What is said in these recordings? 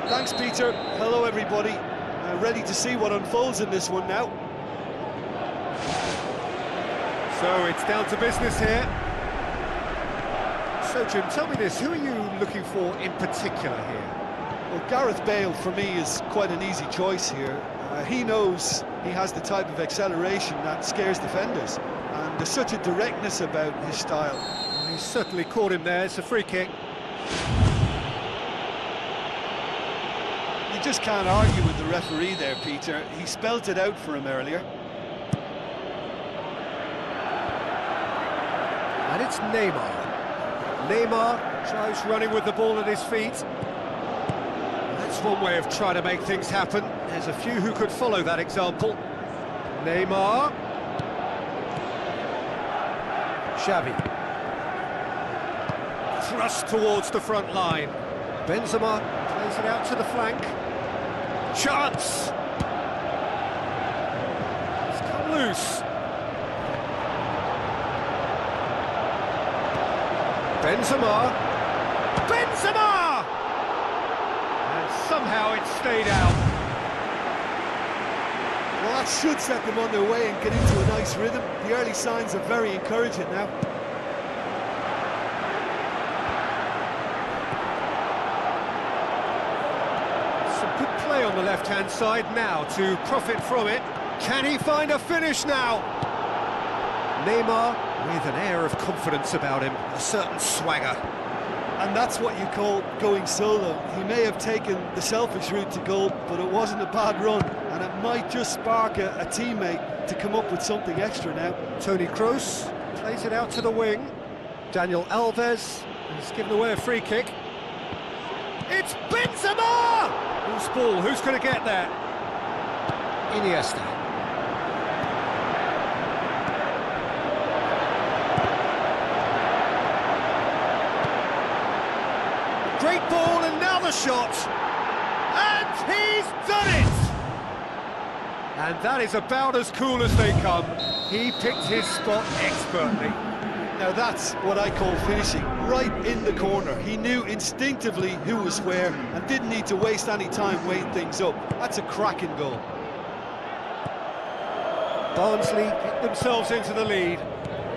Thanks, Peter. Hello, everybody. Ready to see what unfolds in this one now. So it's down to business here. So, Jim, tell me this, who are you looking for in particular here? Well, Gareth Bale, for me, is quite an easy choice here. He knows he has the type of acceleration that scares defenders, and there's such a directness about his style. Well, he's certainly caught him there. It's a free kick. You just can't argue with the referee there, Peter. He spelt it out for him earlier. And it's Neymar. Neymar tries running with the ball at his feet. That's one way of trying to make things happen. There's a few who could follow that example. Neymar. Xavi. Thrust towards the front line. Benzema plays it out to the flank. Chance! It's come loose. Benzema! Benzema! And somehow it stayed out. Well, that should set them on their way and get into a nice rhythm. The early signs are very encouraging now. Some good play on the left-hand side now to profit from it. Can he find a finish now? Neymar with an air of confidence about him, a certain swagger. And that's what you call going solo. He may have taken the selfish route to goal, but it wasn't a bad run, and it might just spark a teammate to come up with something extra now. Toni Kroos plays it out to the wing. Daniel Alves has given away a free kick. It's Benzema! Who's ball? Who's going to get there? Iniesta. Great ball, and now the shot. And he's done it! And that is about as cool as they come. He picked his spot expertly. Now that's what I call finishing, right in the corner. He knew instinctively who was where and didn't need to waste any time weighing things up. That's a cracking goal. Barnsley get themselves into the lead.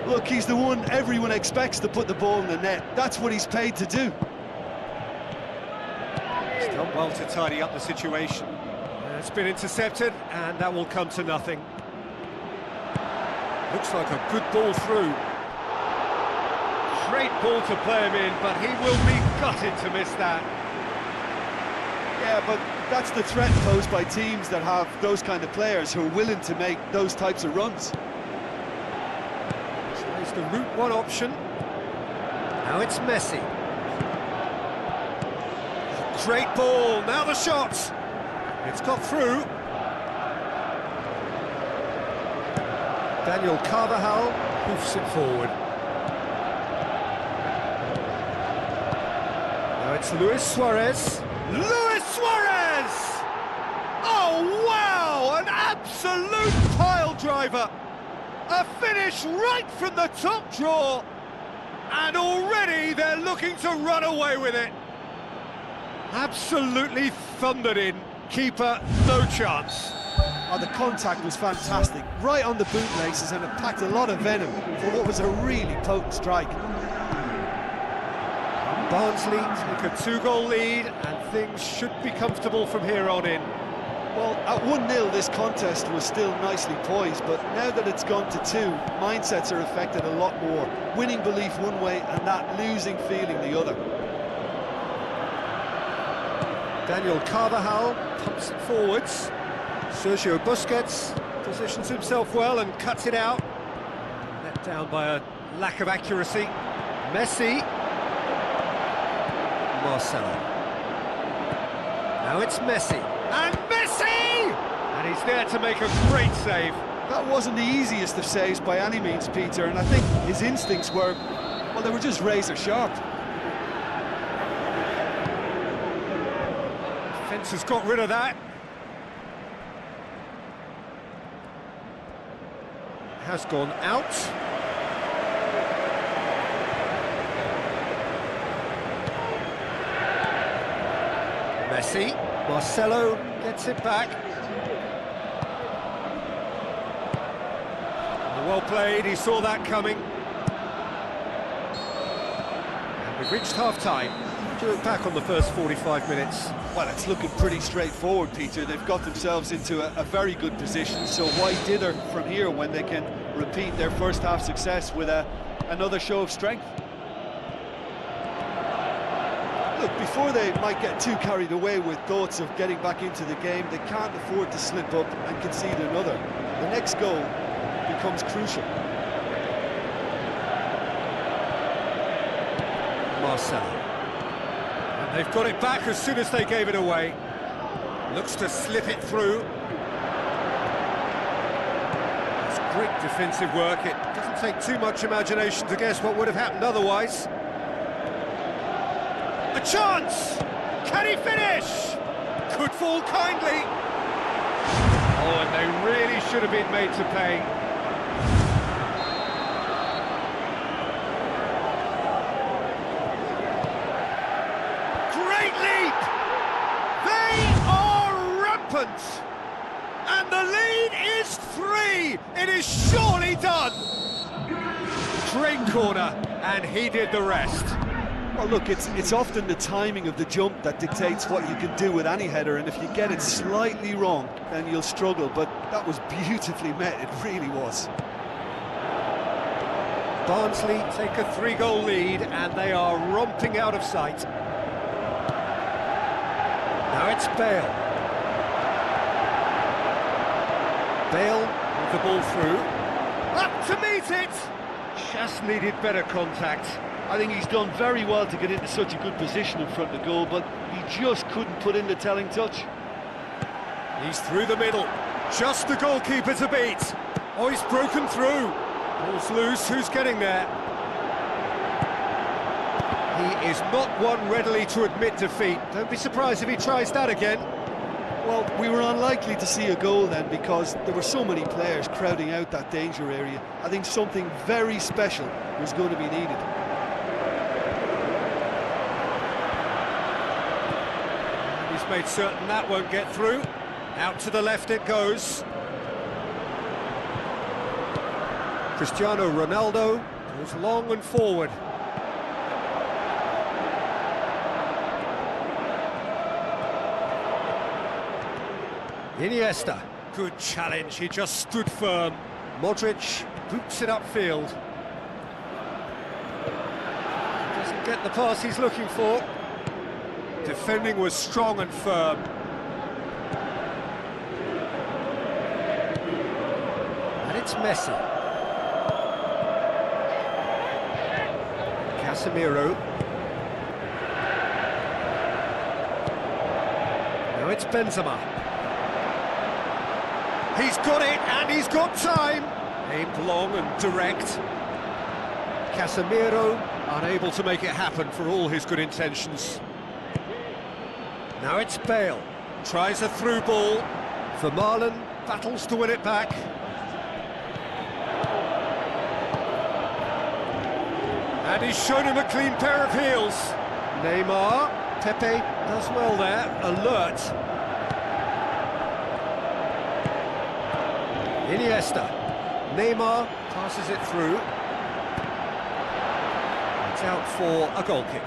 Look, he's the one everyone expects to put the ball in the net. That's what he's paid to do. He's done well to tidy up the situation. It's been intercepted, and that will come to nothing. Looks like a good ball through. Great ball to play him in, but he will be gutted to miss that. Yeah, but that's the threat posed by teams that have those kind of players who are willing to make those types of runs. Tries the route one option. Now it's Messi. Great ball, now the shot! It's got through. Daniel Carvajal hoofs it forward. Now it's Luis Suarez. Luis Suarez! Oh, wow! An absolute pile driver! A finish right from the top drawer! And already they're looking to run away with it. Absolutely thundered in. Keeper, no chance. Oh, the contact was fantastic, right on the bootlaces, and it packed a lot of venom for what was a really potent strike. Barnsley take a two-goal lead, and things should be comfortable from here on in. Well, at 1-0 this contest was still nicely poised, but now that it's gone to 2, mindsets are affected a lot more. Winning belief one way and that losing feeling the other. Daniel Carvajal pumps it forwards. Sergio Busquets positions himself well and cuts it out. Let down by a lack of accuracy. Messi. Marcelo. Now it's Messi. And Messi! And he's there to make a great save. That wasn't the easiest of saves by any means, Peter, and I think his instincts were, well, they were just razor sharp. Defence has got rid of that. Has gone out. Messi, Marcelo gets it back. Well played, he saw that coming. And we've reached half-time. What do you look back on the first 45 minutes? Well, it's looking pretty straightforward, Peter. They've got themselves into a very good position, so why dither from here when they can repeat their first half success with another show of strength? Look, before they might get too carried away with thoughts of getting back into the game, they can't afford to slip up and concede another. The next goal becomes crucial. Marcelo. And they've got it back as soon as they gave it away. Looks to slip it through. It's great defensive work. It doesn't take too much imagination to guess what would have happened otherwise. A chance! Can he finish? Could fall kindly. Oh, and they really should have been made to pay. Great leap! They are rampant! And the lead is 3! It is surely done! Train corner, and he did the rest. Well, look, it's often the timing of the jump that dictates what you can do with any header, and if you get it slightly wrong, then you'll struggle, but that was beautifully met, it really was. Barnsley take a 3-goal lead, and they are romping out of sight. Now it's Bale. Bale with the ball through. Up to meet it! Just needed better contact. I think he's done very well to get into such a good position in front of goal, but he just couldn't put in the telling touch. He's through the middle, just the goalkeeper to beat. Oh, he's broken through. Ball's loose, who's getting there? He is not one readily to admit defeat. Don't be surprised if he tries that again. Well, we were unlikely to see a goal then because there were so many players crowding out that danger area. I think something very special was going to be needed. He's made certain that won't get through. Out to the left it goes. Cristiano Ronaldo goes long and forward. Iniesta, good challenge, he just stood firm. Modric boots it upfield. Doesn't get the pass he's looking for. Defending was strong and firm. And it's Messi. Casemiro. Now it's Benzema. He's got it, and he's got time. Aimed long and direct. Casemiro unable to make it happen for all his good intentions. Now it's Bale. Tries a through ball. Vermaelen battles to win it back. And he's shown him a clean pair of heels. Neymar. Pepe does well there. Alert. Iniesta. Neymar passes it through. It's out for a goal kick.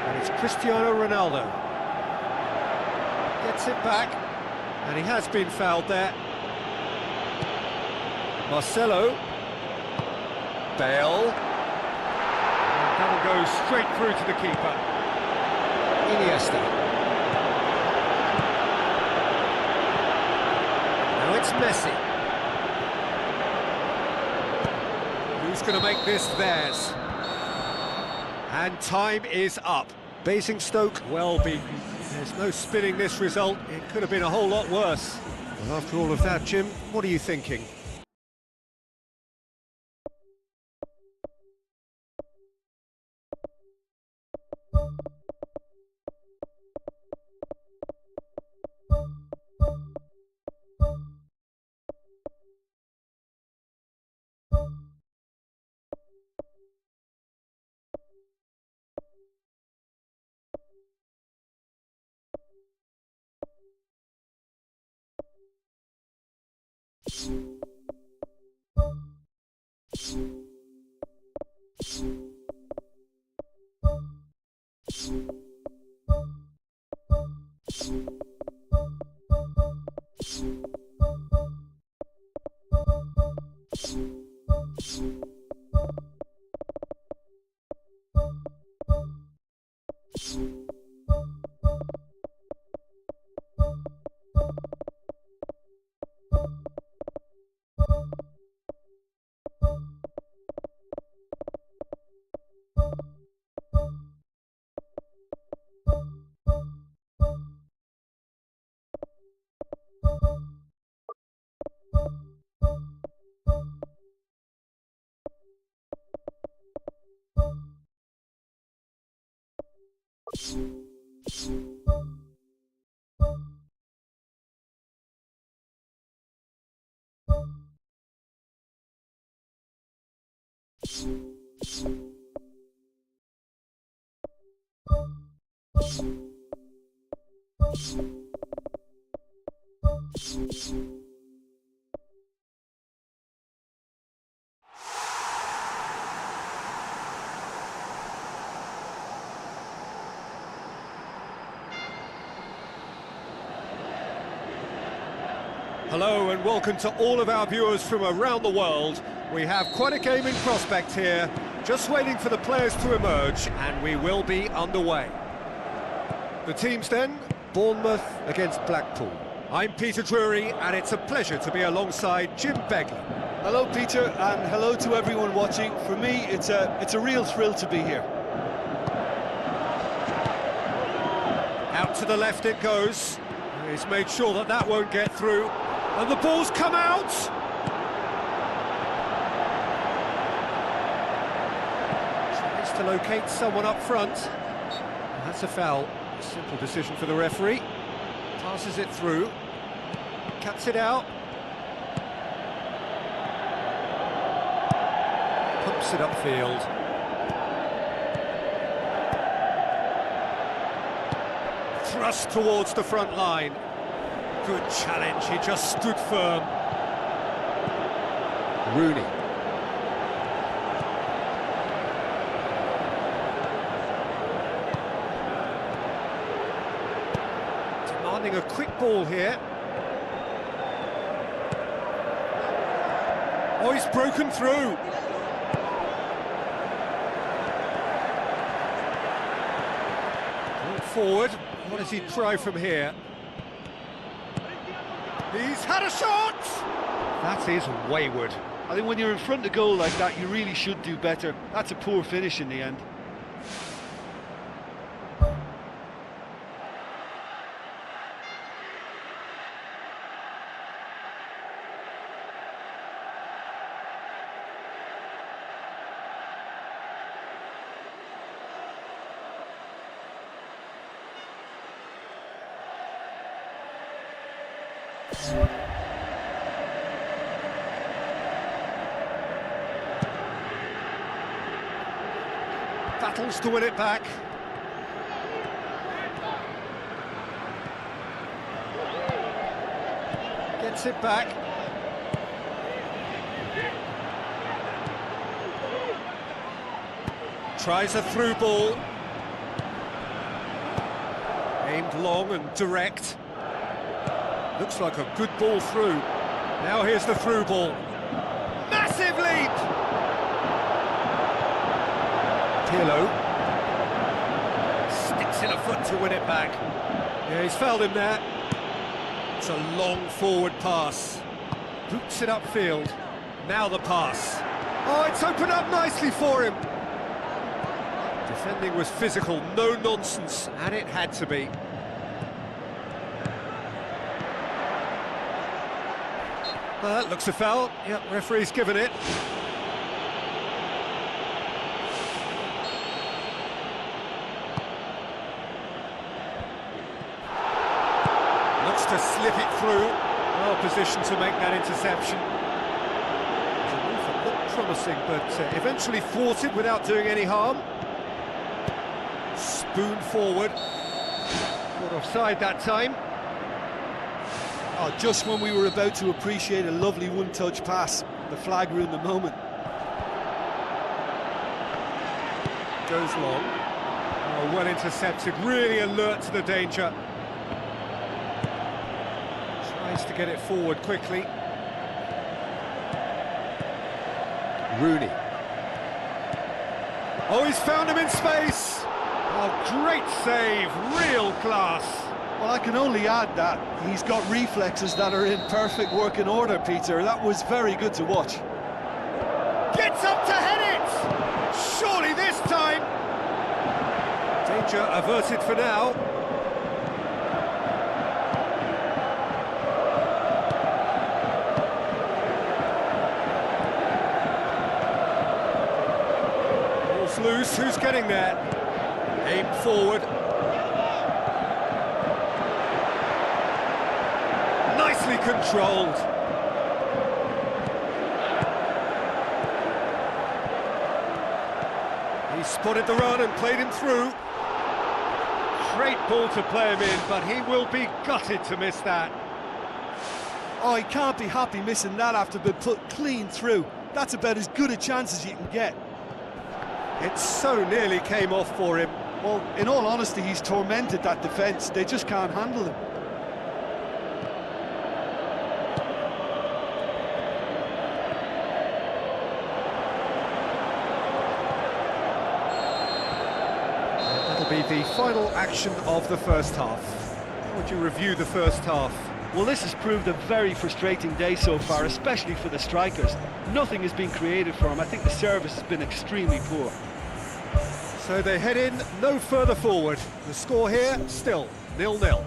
And it's Cristiano Ronaldo. Gets it back. And he has been fouled there. Marcelo. Bale. And that'll go straight through to the keeper. Iniesta. Now it's Messi. Who's going to make this theirs? And time is up. Basingstoke well beaten. There's no spinning this result. It could have been a whole lot worse. Well, after all of that, Jim, what are you thinking? Hello and welcome to all of our viewers from around the world. We have quite a game in prospect here, just waiting for the players to emerge, and we will be underway. The teams then, Bournemouth against Blackpool. I'm Peter Drury, and it's a pleasure to be alongside Jim Begley. Hello, Peter, and hello to everyone watching. For me, it's a real thrill to be here. Out to the left it goes. He's made sure that that won't get through. And the ball's come out! Tries to locate someone up front. That's a foul. A simple decision for the referee. Passes it through. Cuts it out. Pumps it upfield. Thrust towards the front line. Good challenge, he just stood firm. Rooney. Demanding a quick ball here. Oh, he's broken through. Ball forward. What does he try from here? He's had a shot! That is wayward. I think when you're in front of goal like that, you really should do better. That's a poor finish in the end. Battles to win it back. Gets it back. Tries a through ball. Aimed long and direct. Looks like a good ball through. Now here's the through ball. Massive leap! Pirlo. Sticks in a foot to win it back. Yeah, he's fouled him there. It's a long forward pass. Boots it upfield. Now the pass. Oh, it's opened up nicely for him. Defending was physical, no nonsense, and it had to be. Well, that looks a foul. Yep, referee's given it. Looks to slip it through. Well positioned to make that interception. The move looked promising, but eventually thwarted without doing any harm. Spoon forward. Not offside that time. Oh, just when we were about to appreciate a lovely one-touch pass, the flag ruined the moment. Goes long. Oh, well intercepted, really alert to the danger. Tries to get it forward quickly. Rooney. Oh, he's found him in space! Oh, great save, real class. Well, I can only add that he's got reflexes that are in perfect working order, Peter. That was very good to watch. Gets up to head it! Surely this time! Danger averted for now. Ball's loose, who's getting there? Aim forward. Nicely controlled. He spotted the run and played him through. Great ball to play him in, but he will be gutted to miss that. Oh, he can't be happy missing that after being put clean through. That's about as good a chance as you can get. It so nearly came off for him. Well, in all honesty, he's tormented that defence. They just can't handle him. That'll be the final action of the first half. How would you review the first half? Well, this has proved a very frustrating day so far, especially for the strikers. Nothing has been created for them. I think the service has been extremely poor. So they head in no further forward. The score here, still 0-0.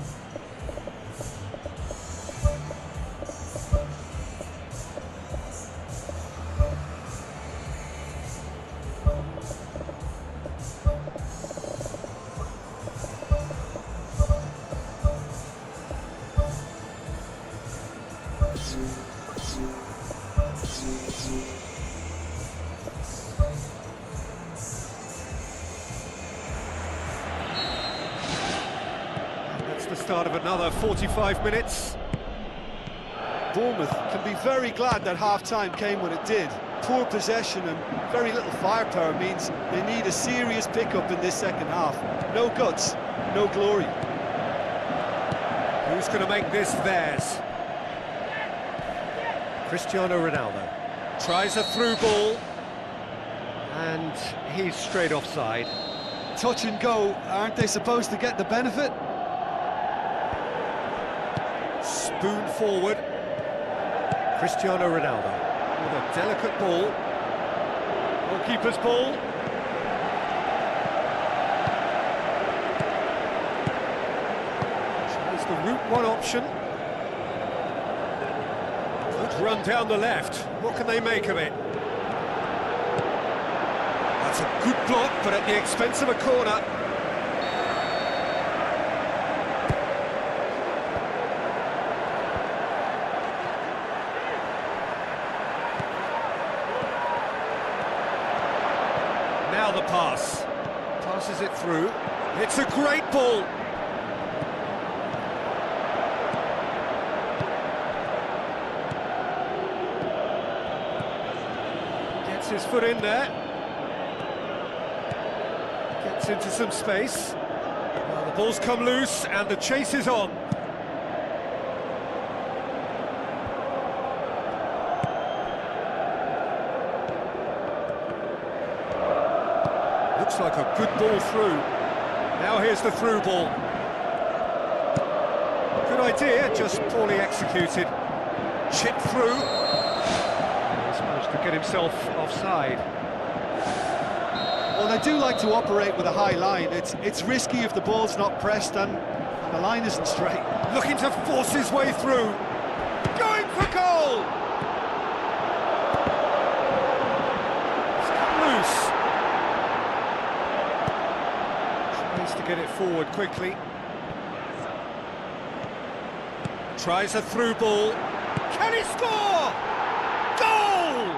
That's the start of another 45 minutes. Bournemouth can be very glad that half-time came when it did. Poor possession and very little firepower means they need a serious pickup in this second half. No guts, no glory. Who's going to make this theirs? Cristiano Ronaldo tries a through ball, and he's straight offside. Touch and go, aren't they supposed to get the benefit? Spoon forward. Cristiano Ronaldo with a delicate ball. Goalkeeper's ball. Tries the route one option. Good run down the left. What can they make of it? That's a good block, but at the expense of a corner. Now the pass. Passes it through. It's a great ball. Gets his foot in there. Gets into some space. Well, the ball's come loose and the chase is on. Looks like a good ball through. Now here's the through ball. Good idea, just poorly executed. Chip through. He's managed to get himself offside. Well, they do like to operate with a high line. It's risky if the ball's not pressed and the line isn't straight. Looking to force his way through. Going for goal! It's come loose. Tries to get it forward quickly. Tries a through ball. Can he score? Goal!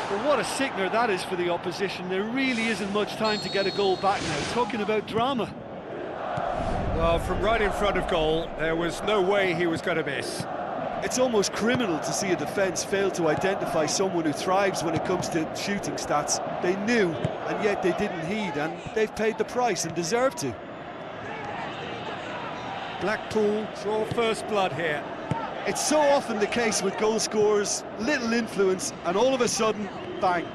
Well, what a sickener that is for the opposition. There really isn't much time to get a goal back now. Talking about drama. Well, from right in front of goal, there was no way he was going to miss. It's almost criminal to see a defence fail to identify someone who thrives when it comes to shooting stats. They knew, and yet they didn't heed, and they've paid the price and deserve to. Blackpool draw first blood here. It's so often the case with goal scorers, little influence, and all of a sudden, bang.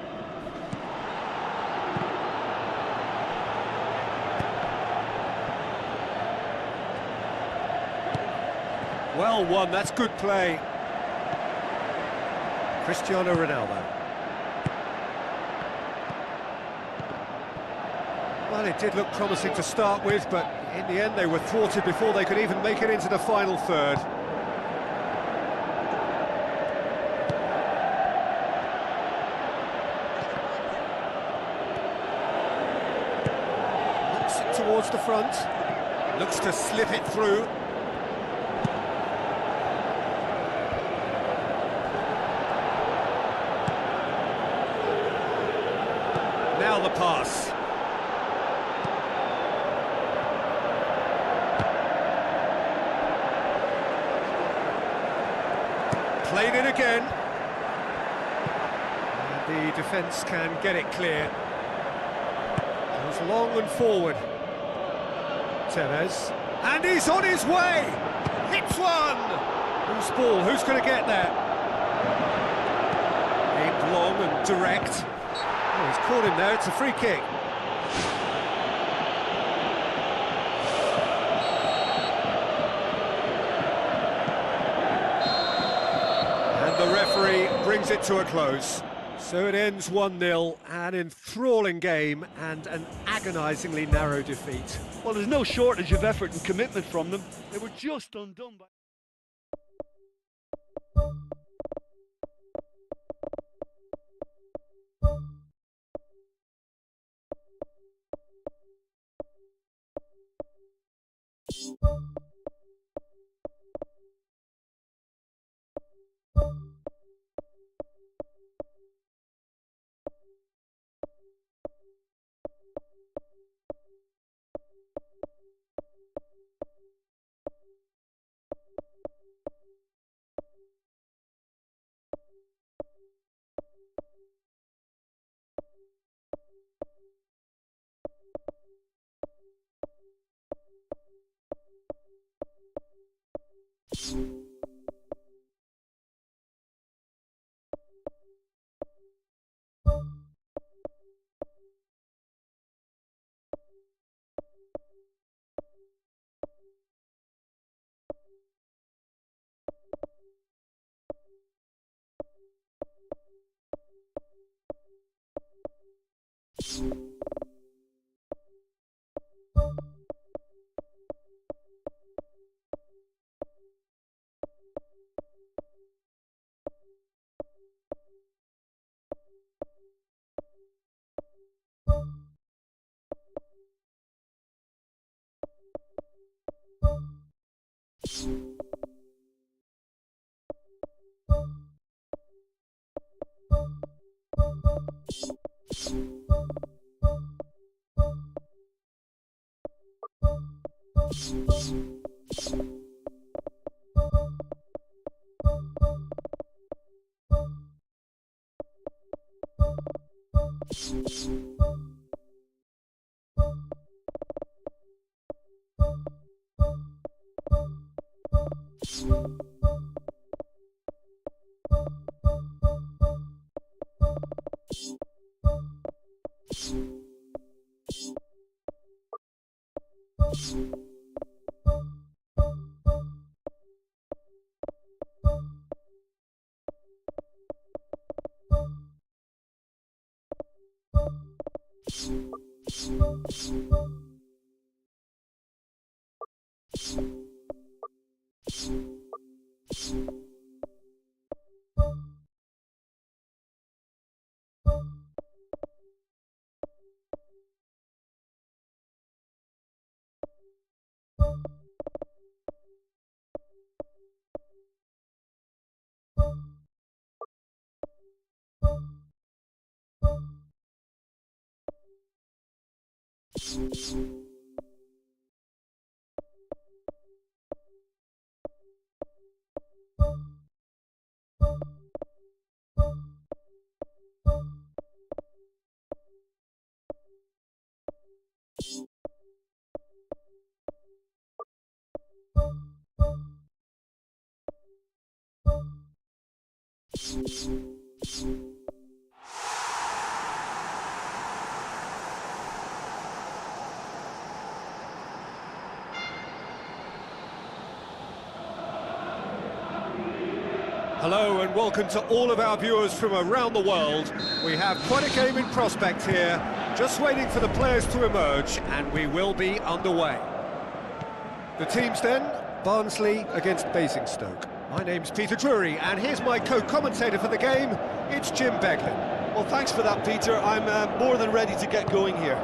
Well won, that's good play. Cristiano Ronaldo. Well, it did look promising to start with, but in the end they were thwarted before they could even make it into the final third. Looks it towards the front. Looks to slip it through. Now the pass. Played in again. And the defence can get it clear. Goes long and forward. Tevez. And he's on his way! Hits one! Whose ball? Who's going to get there? Aimed long and direct. Oh, he's caught him there, it's a free kick. And the referee brings it to a close. So it ends 1-0, an enthralling game and an agonisingly narrow defeat. Well, there's no shortage of effort and commitment from them. They were just undone by... Hello and welcome to all of our viewers from around the world. We have quite a game in prospect here, just waiting for the players to emerge, and we will be underway. The teams then, Barnsley against Basingstoke. My name's Peter Drury, and here's my co-commentator for the game, it's Jim Beglin. Well, thanks for that, Peter. I'm more than ready to get going here.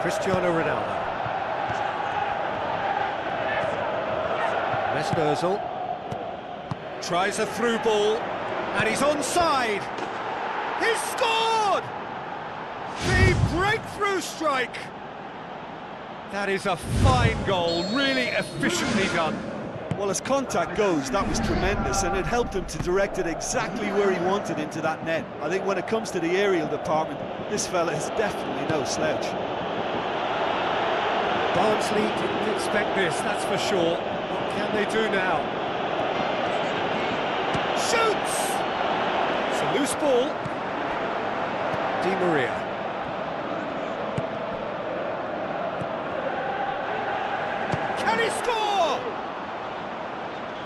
Cristiano Ronaldo. Mesut Ozil tries a through ball, and he's onside. He's scored! The breakthrough strike! That is a fine goal, really efficiently done. Well, as contact goes, that was tremendous, and it helped him to direct it exactly where he wanted into that net. I think when it comes to the aerial department, this fella is definitely no slouch. Barnsley didn't expect this, that's for sure. What can they do now? Shoots! It's a loose ball. Di Maria. Can he score?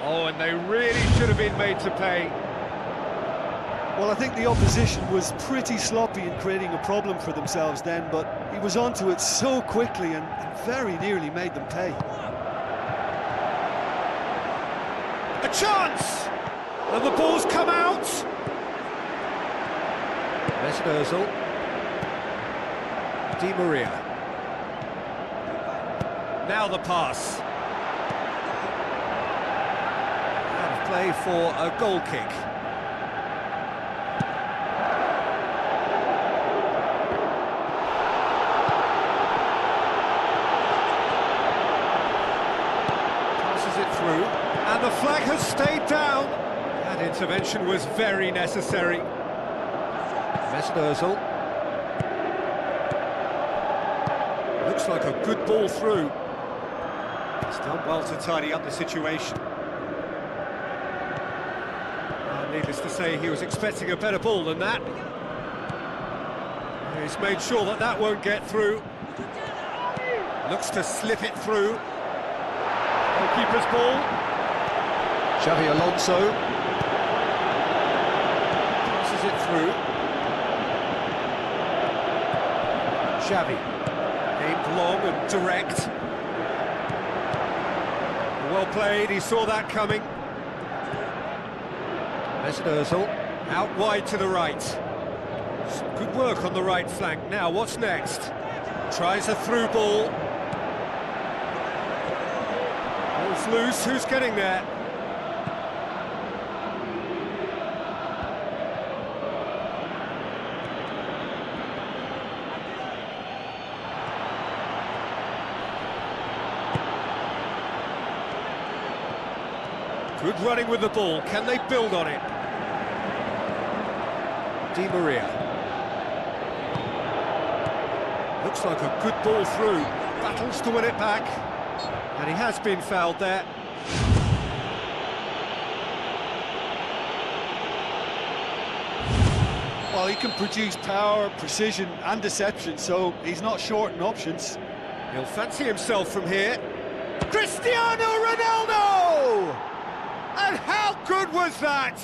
Oh, and they really should have been made to pay. Well, I think the opposition was pretty sloppy in creating a problem for themselves then, but he was onto it so quickly and very nearly made them pay. A chance! And the ball's come out! Mesut Ozil. Di Maria. Now the pass. Out of play for a goal kick. Through, and the flag has stayed down. That intervention was very necessary. Mesut Ozil. Looks like a good ball through. He's done well to tidy up the situation. Needless to say, he was expecting a better ball than that. He's made sure that that won't get through. Looks to slip it through. Keeper's ball. Xavi Alonso Passes it through. Xavi. Aimed long and direct. Well played, he saw that coming. Mesut Ozil out wide to the right. Some good work on the right flank. Now, what's next? Tries a through ball. Ball's loose, who's getting there? Good running with the ball, can they build on it? Di Maria. Looks like a good ball through, battles to win it back. And he has been fouled there. Well, he can produce power, precision and deception, so he's not short in options. He'll fancy himself from here. Cristiano Ronaldo! And how good was that?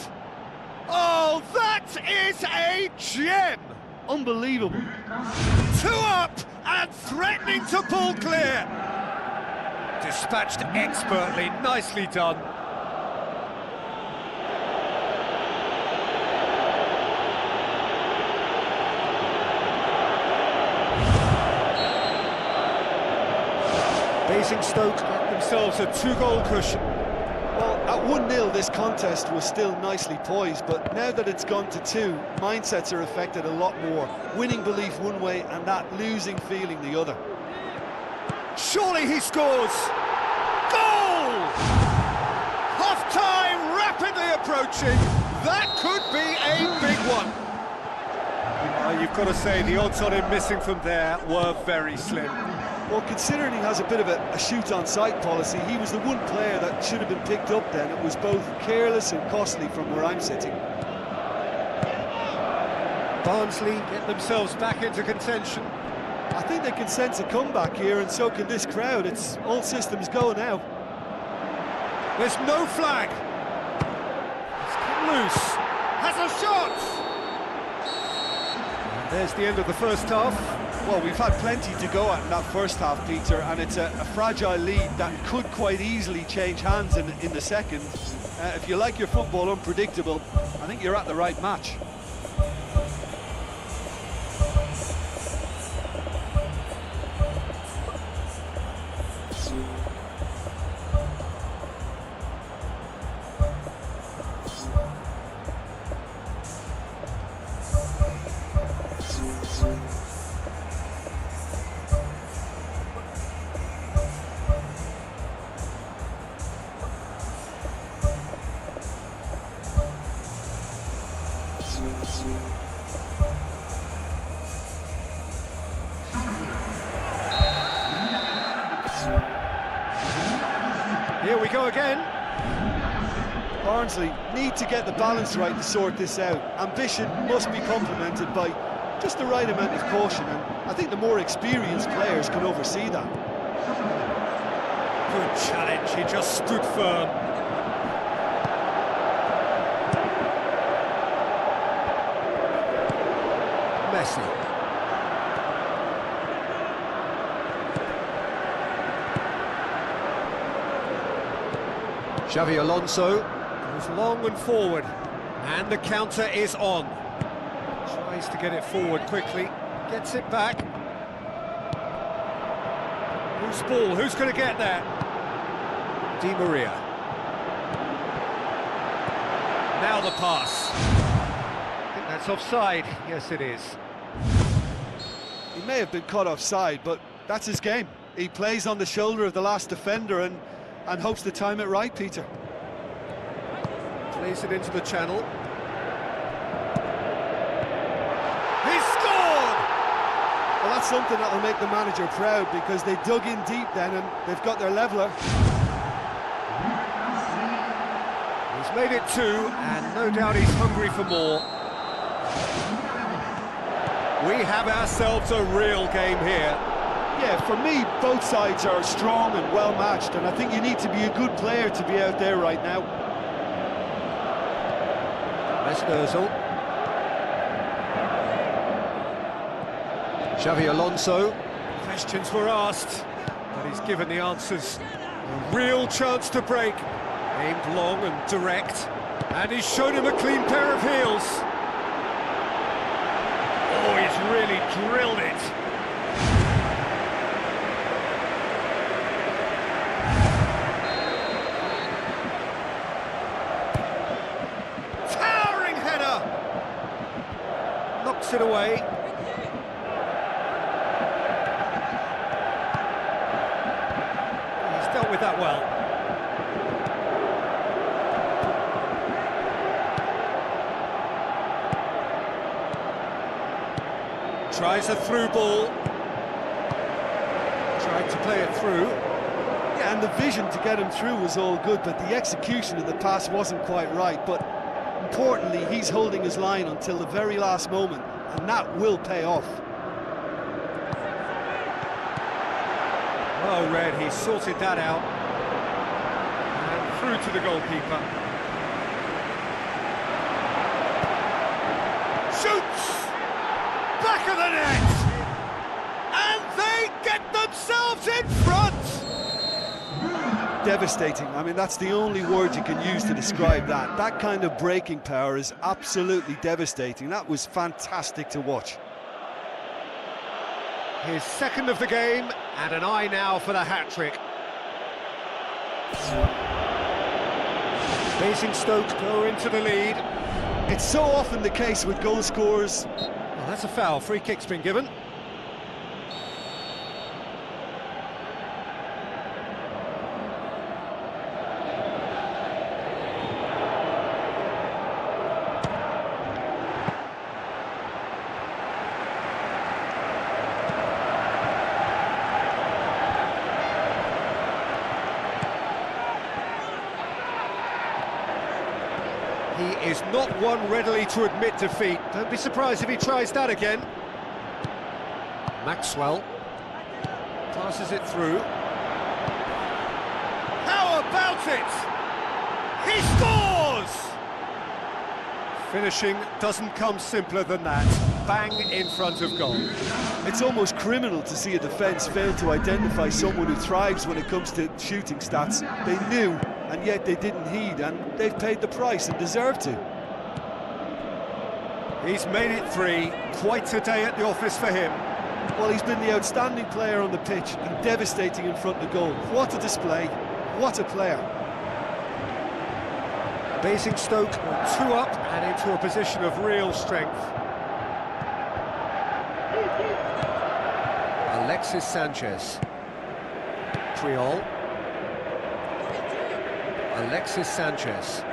Oh, that is a gem! Unbelievable. 2 up and threatening to pull clear. Dispatched expertly, nicely done. Basingstoke get themselves a 2-goal cushion. Well, at 1-0 this contest was still nicely poised, but now that it's gone to 2, mindsets are affected a lot more. Winning belief one way and that losing feeling the other. Surely he scores! Goal! Half-time rapidly approaching. That could be a big one. You've got to say the odds on him missing from there were very slim. Well, considering he has a bit of a shoot-on-sight policy, he was the one player that should have been picked up then. It was both careless and costly from where I'm sitting. Barnsley get themselves back into contention. I think they can sense a comeback here, and so can this crowd. It's all systems go now. There's no flag. It's cut loose. Has a shot. And there's the end of the first half. Well, we've had plenty to go at in that first half, Peter, and it's a fragile lead that could quite easily change hands in the second. If you like your football unpredictable, I think you're at the right match. Here we go again. Barnsley need to get the balance right to sort this out. Ambition must be complemented by just the right amount of caution, and I think the more experienced players can oversee that. Good challenge, he just stood firm. Messi. Xavi Alonso goes long and forward, and the counter is on. Tries to get it forward quickly, gets it back. Who's ball? Who's going to get there? Di Maria. Now the pass. I think that's offside. Yes, it is. He may have been caught offside, but that's his game. He plays on the shoulder of the last defender and hopes to time it right, Peter. Plays it into the channel. He scored! Well, that's something that'll make the manager proud, because they dug in deep then and they've got their leveller. He's made it 2, and no doubt he's hungry for more. We have ourselves a real game here. Yeah, for me, both sides are strong and well-matched, and I think you need to be a good player to be out there right now. Messi. Xavi Alonso. Questions were asked, but he's given the answers. A real chance to break. Aimed long and direct, and he's shown him a clean pair of heels. Oh, he's really drilled it. Knocks it away. He's dealt with that well. Tries a through ball. Tried to play it through. Yeah, and the vision to get him through was all good, but the execution of the pass wasn't quite right. But importantly, he's holding his line until the very last moment, and that will pay off. Well read, he sorted that out. And through to the goalkeeper. Shoots! Back of the net! And they get themselves in front! Devastating. I mean, that's the only word you can use to describe that. That kind of breaking power is absolutely devastating. That was fantastic to watch. His second of the game, and an eye now for the hat-trick. Basingstoke go into the lead. It's so often the case with goal scorers. Well, that's a foul. Free kick's been given. He is not one readily to admit defeat. Don't be surprised if he tries that again. Maxwell passes it through. How about it? He scores! Finishing doesn't come simpler than that. Bang in front of goal. It's almost criminal to see a defence fail to identify someone who thrives when it comes to shooting stats. They knew, and yet they didn't heed, and they've paid the price and deserve to. He's made it 3. Quite a day at the office for him. Well, he's been the outstanding player on the pitch and devastating in front of goal. What a display, what a player. Basingstoke 2 up and into a position of real strength. Alexis Sanchez. Triol. Alexis Sanchez.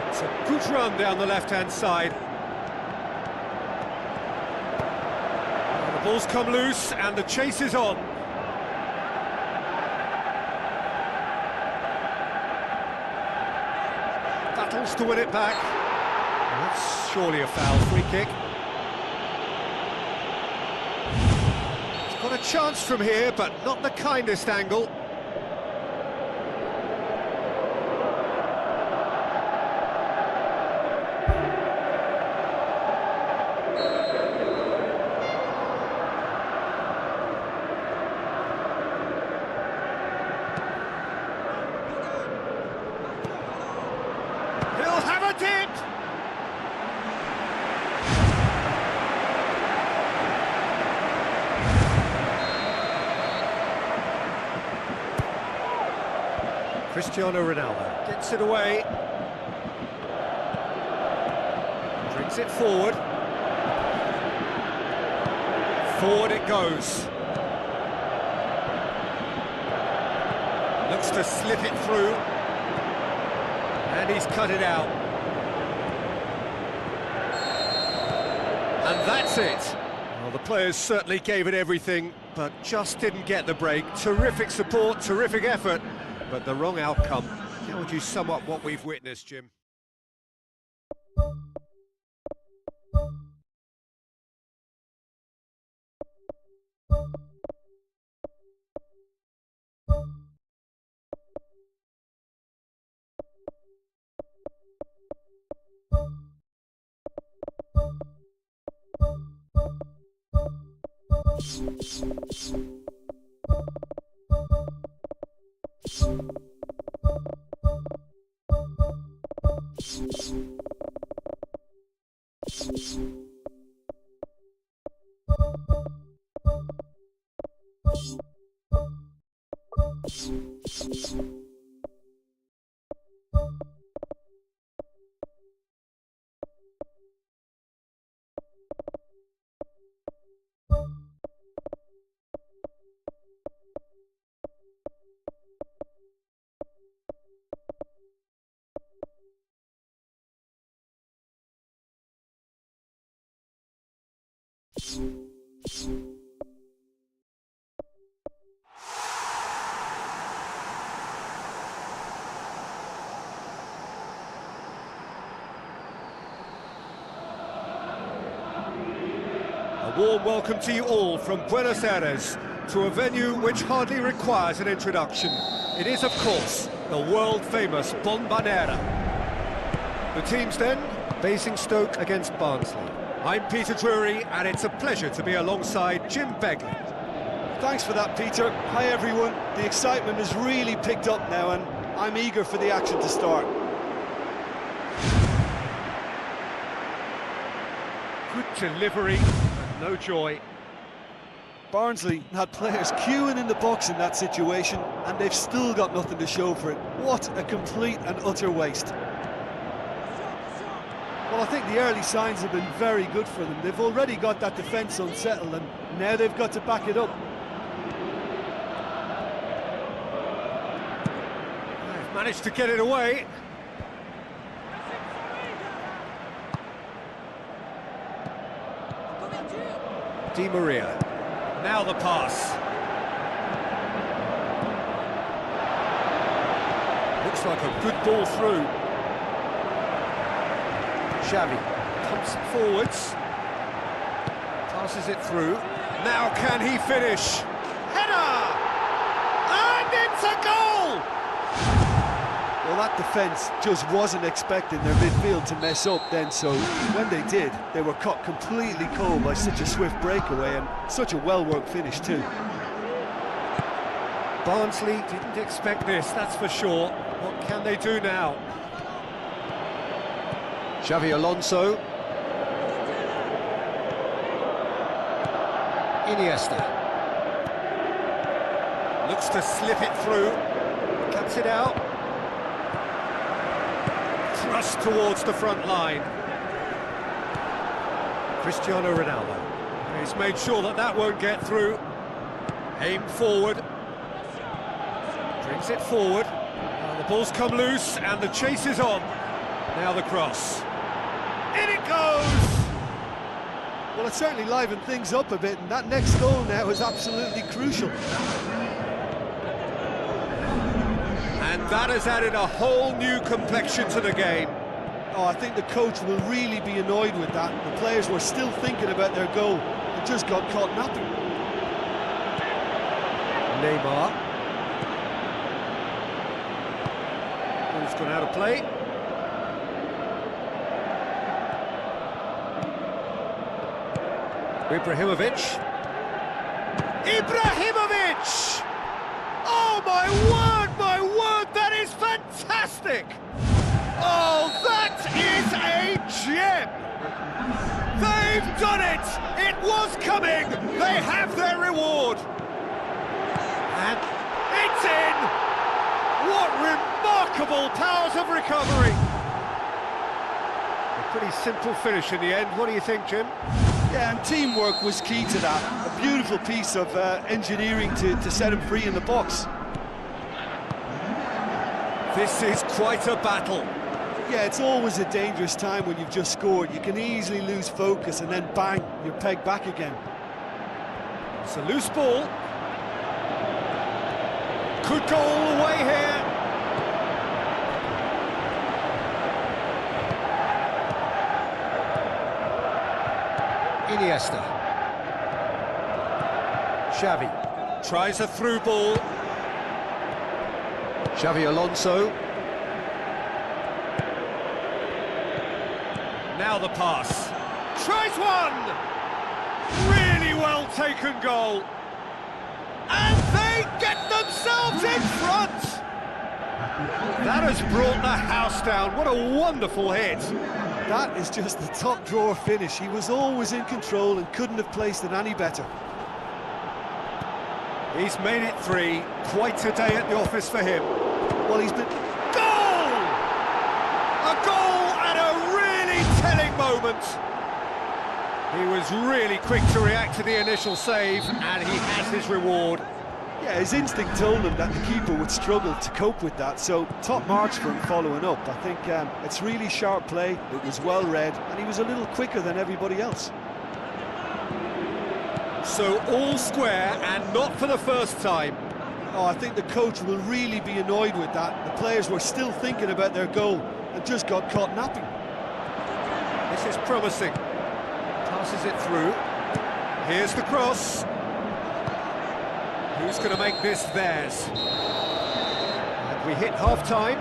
It's a good run down the left-hand side. The ball's come loose and the chase is on. Battles to win it back. That's surely a foul. Free kick. He's got a chance from here, but not the kindest angle. He'll have a dip! Cristiano Ronaldo gets it away. Brings it forward. Forward it goes. Looks to slip it through. And he's cut it out. And that's it. Well, the players certainly gave it everything, but just didn't get the break. Terrific support, terrific effort, but the wrong outcome. How would you sum up what we've witnessed, Jim? A warm welcome to you all from Buenos Aires to a venue which hardly requires an introduction. It is, of course, the world-famous Bombonera. The teams then, Basingstoke against Barnsley. I'm Peter Drury, and it's a pleasure to be alongside Jim Begley. Thanks for that, Peter. Hi, everyone. The excitement has really picked up now, and I'm eager for the action to start. Good delivery, but no joy. Barnsley had players queuing in the box in that situation, and they've still got nothing to show for it. What a complete and utter waste. Well, I think the early signs have been very good for them. They've already got that defence unsettled, and now they've got to back it up. They've managed to get it away. Di Maria. Now the pass. Looks like a good ball through. Xavi pumps it forwards. Passes it through. Now can he finish? Header! And it's a goal! Well, that defence just wasn't expecting their midfield to mess up then, so when they did, they were caught completely cold by such a swift breakaway and such a well-worked finish too. Barnsley didn't expect this, that's for sure. What can they do now? Xavi Alonso. Iniesta. Looks to slip it through. Cuts it out. Thrust towards the front line. Cristiano Ronaldo. He's made sure that that won't get through. Aim forward. Brings it forward. The ball's come loose and the chase is on. Now the cross. In it goes! Well, it certainly livened things up a bit, and that next goal now is absolutely crucial. And that has added a whole new complexion to the game. Oh, I think the coach will really be annoyed with that. The players were still thinking about their goal and just got caught napping. Neymar. Ball's gone out of play. Ibrahimovic. Oh, my word, that is fantastic! Oh, that is a gem! They've done it! It was coming! They have their reward! And it's in! What remarkable powers of recovery! A pretty simple finish in the end. What do you think, Jim? Yeah, and teamwork was key to that. A beautiful piece of engineering to set him free in the box. This is quite a battle. Yeah, it's always a dangerous time when you've just scored. You can easily lose focus and then bang, you're pegged back again. It's a loose ball. Could go all the way here. Iniesta. Xavi tries a through ball. Xavi Alonso. Now the pass. Tries one! Really well taken goal. And they get themselves in front! That has brought the house down. What a wonderful hit. That is just the top drawer finish. He was always in control and couldn't have placed it any better. He's made it three. Quite a day at the office for him. Well, he's been... Goal! A goal at a really telling moment. He was really quick to react to the initial save, and he has his reward. Yeah, his instinct told him that the keeper would struggle to cope with that, so top marks for him following up. I think it's really sharp play, it was well read, and he was a little quicker than everybody else. So all square, and not for the first time. Oh, I think the coach will really be annoyed with that. The players were still thinking about their goal and just got caught napping. This is promising. Passes it through. Here's the cross. Who's going to make this theirs? And we hit half-time.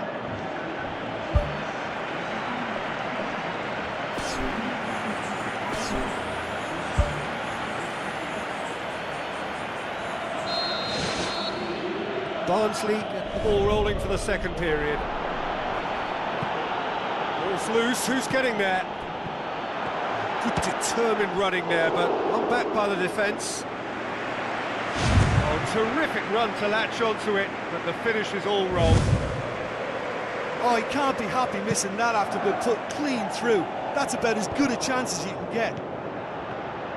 Barnsley get the ball rolling for the second period. Ball's loose, who's getting there? Good determined running there, but one back by the defence. Oh, terrific run to latch onto it, but the finish is all wrong. Oh, he can't be happy missing that after being put clean through. That's about as good a chance as you can get.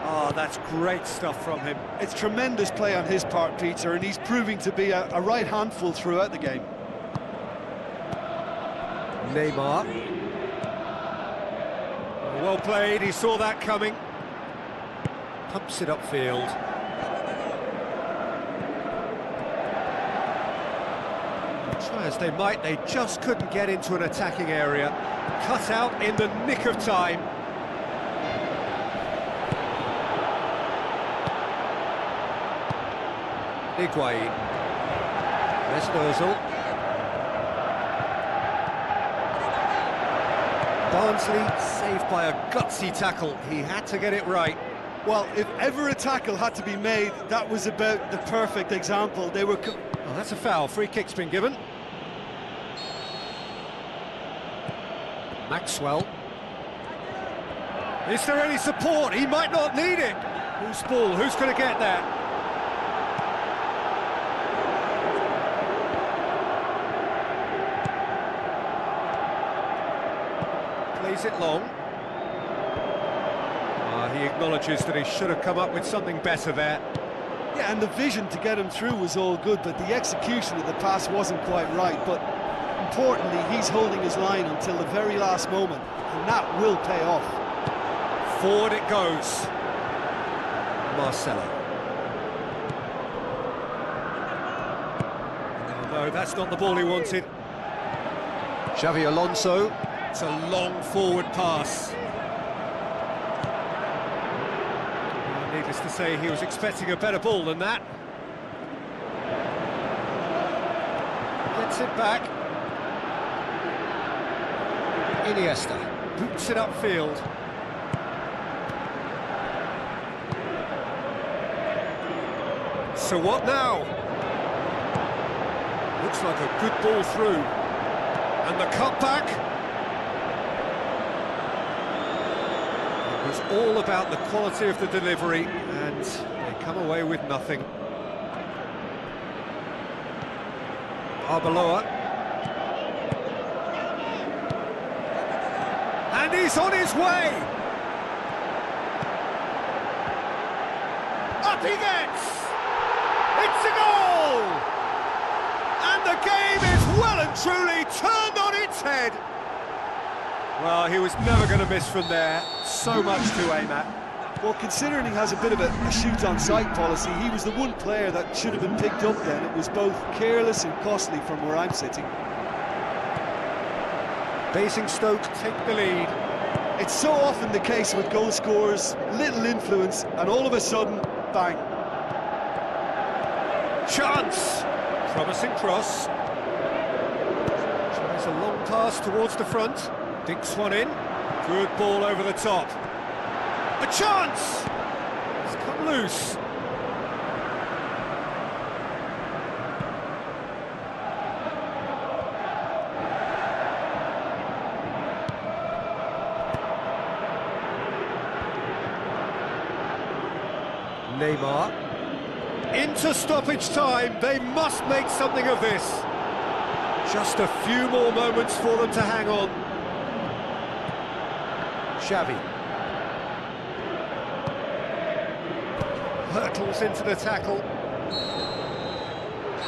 Oh, that's great stuff from him. It's tremendous play on his part, Peter, and he's proving to be a right handful throughout the game. Neymar. Well played, he saw that coming. Pumps it upfield. Try as they might, they just couldn't get into an attacking area. Cut out in the nick of time. Higuain. There's Ozil. Barnsley saved by a gutsy tackle. He had to get it right. Well, if ever a tackle had to be made, that was about the perfect example. They were... Oh, that's a foul. Free kick's been given. Maxwell. Is there any support? He might not need it. Who's ball? Who's going to get that? Plays it long. He acknowledges that he should have come up with something better there. Yeah, and the vision to get him through was all good, but the execution of the pass wasn't quite right. But importantly, he's holding his line until the very last moment, and that will pay off. Forward it goes. Marcelo. No, that's not the ball he wanted. Xavi Alonso. It's a long forward pass. Needless to say, he was expecting a better ball than that. Gets it back. Iniesta boots it upfield. So what now? Looks like a good ball through. And the cutback. It was all about the quality of the delivery, and they come away with nothing. Arbeloa. And he's on his way! Up he gets! It's a goal! And the game is well and truly turned on its head! Well, he was never going to miss from there. So much to aim at. Well, considering he has a bit of a shoot-on-sight policy, he was the one player that should have been picked up then. It was both careless and costly from where I'm sitting. Basingstoke take the lead. It's so often the case with goal scorers, little influence, and all of a sudden, bang. Chance! Promising cross. Tries a long pass towards the front. Dinks one in. Good ball over the top. A chance! It's come loose. Neymar. Into stoppage time. They must make something of this. Just a few more moments for them to hang on. Xavi. Hurtles into the tackle.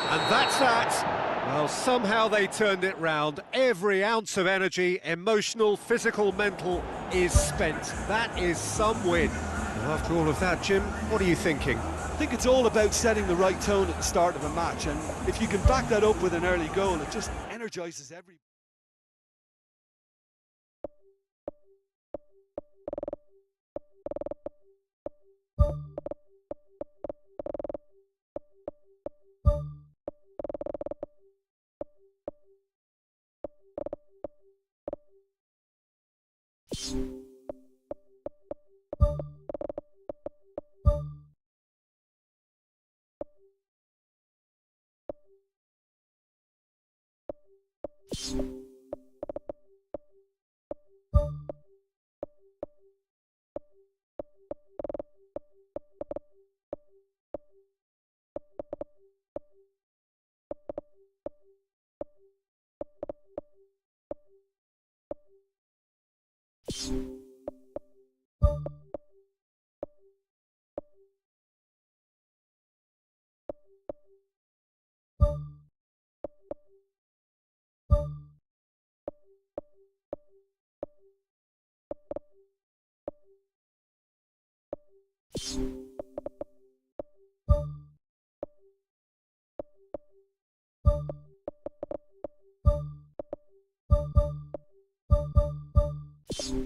And that's that. Well, somehow they turned it round. Every ounce of energy, emotional, physical, mental, is spent. That is some win. And after all of that, Jim, what are you thinking? I think it's all about setting the right tone at the start of a match, and if you can back that up with an early goal, it just energises everybody. You